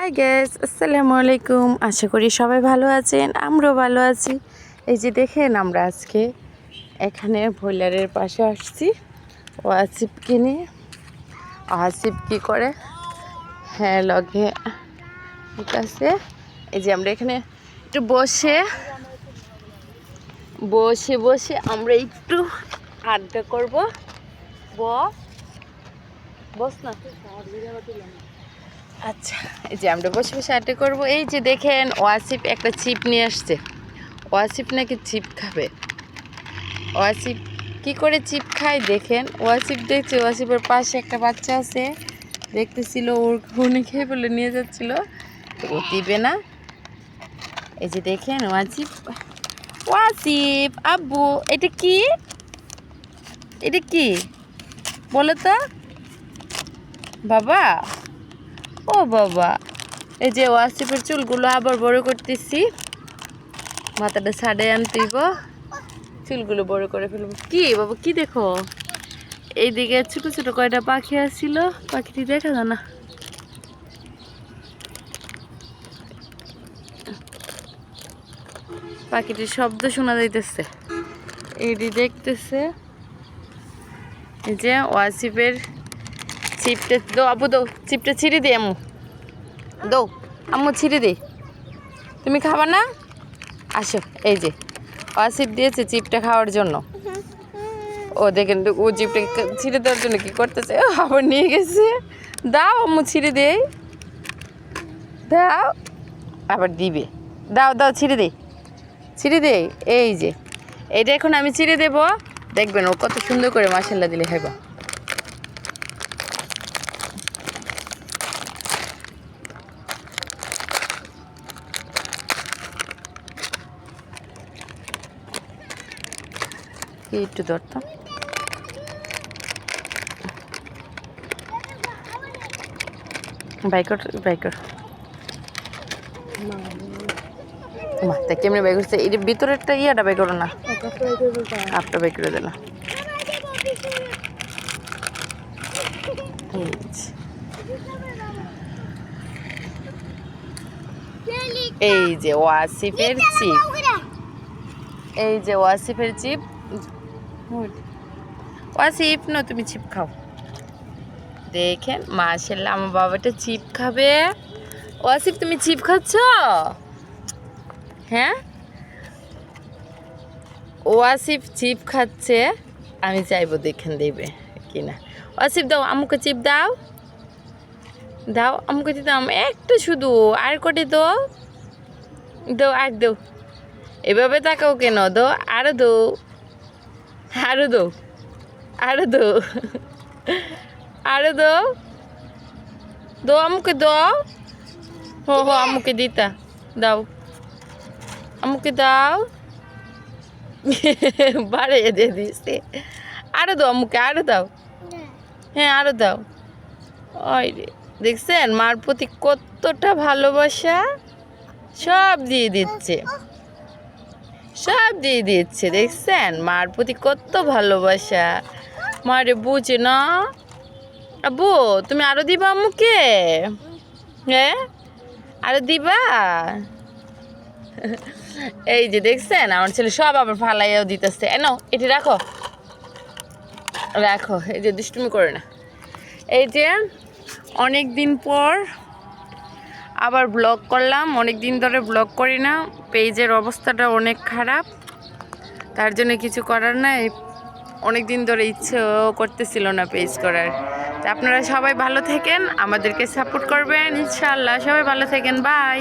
Hi guys, আসসালামু আলাইকুম। আশা করি সবাই ভালো আছেন, আমরাও ভালো আছি। এই যে দেখেন, আমরা আজকে এখানে ভোলারের পাশে আসছি ও আসিফকে নিয়ে। আসিফ কী করে, হ্যাঁ লগে ঠিক আছে। এই যে আমরা এখানে একটু বসে আমরা একটু আড্ডা করবো। বস না, আচ্ছা। এই যে আমরা বসে বসে আড্ডা করবো। এই যে দেখেন, ওয়াসিফ একটা চিপ নিয়ে আসছে। ওয়াসিফ নাকি চিপ খাবে। ওয়াসিফ কি করে চিপ খায় দেখেন। ওয়াসিফ দেখছে, ওয়াসিফের পাশে একটা বাচ্চা আছে, দেখতেছিল, ওর ঘুনে খেয়ে বলে নিয়ে যাচ্ছিল, তো ও দিবে না। এই যে দেখেন ওয়াসিফ আব্বু, এটা কি, এটা কি বলো তো বাবা, ও বাবা। এই যে ওয়াসিফের চুলগুলো আবার বড় করতেছি, মাথাটা ছাড়ে আনতেইব, চুলগুলো বড় করে ফেলবো। কি বাবা, কি দেখো, এইদিকে ছোট ছোট কয়টা পাখি আসছিল, পাখিটি দেখা যায় না। পাখিটির শব্দ শোনা যাইতেছে, এইটি দেখতেছে। এই যে ওয়াসিফের চিপটা দো, আবু দো, চিপটা ছিঁড়ে দে আম্মু, দো আম্মু ছিঁড়ে দে, তুমি খাবা না, আসো। এই যে ওয়াসিফ দিয়েছে চিপটা খাওয়ার জন্য। ও দেখেন, ও চিপটা ছিঁড়ে দেওয়ার জন্য কি করতেছে, আবার নিয়ে গেছে। দাও আম্মু, ছিঁড়ে দে, দাও, আবার দিবে, দাও দাও, ছিঁড়ে দে, ছিঁড়ে দে। এই যে এটা এখন আমি ছিঁড়ে দেবো, দেখবেন ও কত সুন্দর করে মাশাল্লাহ দিলে খাইবা। একটু ধরতাম, বাইকর মাথা কেমনি বাই করছে, এর ভিতরেরটা ইয়াটা বাই করো না, আপটা বাই করে দিলাম। এই যে ওয়াসিফের চিপ, এই যে ওয়াসিফের চিপ। ওয়াসিফ না, তুমি চিপ খাও। দেখেন মাশাআল্লাহ, আমার বাবাটা চিপ খাবে। ওয়াসিফ তুমি চিপ খাচ্ছ, হ্যাঁ ওয়াসিফ চিপ খাচ্ছে, আমি চাইবো দেখেন দেবে কিনা। ওয়াসিফ দাও আমাকে চিপ, দাও দাও আমাকে দিতাম একটা, শুধু আর কটি দো, দো আর দো, এভাবে তাকাও কেন, দো আরো দো, আরো দো, আরো দো, আরো দো, দো আমাকে দাও, হো হো আমাকে দিতা, দাও আমাকে দাও, বাড়িয়ে দিয়ে দিচ্ছে। আরো দাও আমাকে, আরো দাও, হ্যাঁ আরো দাও। ওই রে, দেখছেন মার প্রতি কতটা ভালোবাসা, সব দিয়ে দিচ্ছে, সব দিয়ে দিচ্ছে, দেখছেন মার প্রতি কত ভালোবাসা। মারে বুঝে না। আব্বু তুমি আরো দিবা আম্মুকে, হ্যাঁ আরো দিবা। এই যে দেখছেন আমার ছেলে সব আবার ফালাইয়াও দিতেছে। এনো এটি রাখো, রাখো, এই যে দুষ্টুমি করে না। এই যে অনেক দিন পর আবার ব্লগ করলাম, অনেক দিন ধরে ব্লগ করি না, পেজের অবস্থাটা অনেক খারাপ, তার জন্য কিছু করার নাই। অনেক দিন ধরে ইচ্ছেও করতেছিল না পেজ করার। তা আপনারা সবাই ভালো থাকেন, আমাদেরকে সাপোর্ট করবেন ইনশাআল্লাহ। সবাই ভালো থাকেন, বাই।